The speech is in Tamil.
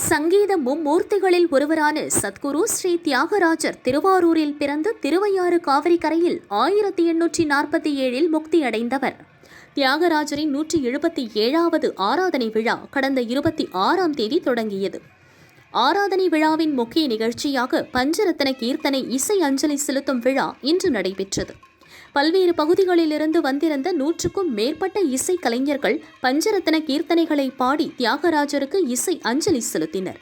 சங்கீத மும்மூர்த்திகளில் ஒருவரான சத்குரு ஸ்ரீ தியாகராஜர் திருவாரூரில் பிறந்து திருவையாறு காவிரி கரையில் 1847 முக்தியடைந்தவர். தியாகராஜரின் 177வது ஆராதனை விழா கடந்த 26ஆம் தேதி தொடங்கியது. ஆராதனை விழாவின் முக்கிய நிகழ்ச்சியாக பஞ்சரத்ன கீர்த்தனை இசை அஞ்சலி செலுத்தும் விழா இன்று நடைபெற்றது. பல்வேறு பகுதிகளிலிருந்து வந்திருந்த 100க்கும் மேற்பட்ட இசை கலைஞர்கள் பஞ்சரத்ன கீர்த்தனைகளை பாடி தியாகராஜருக்கு இசை அஞ்சலி செலுத்தினர்.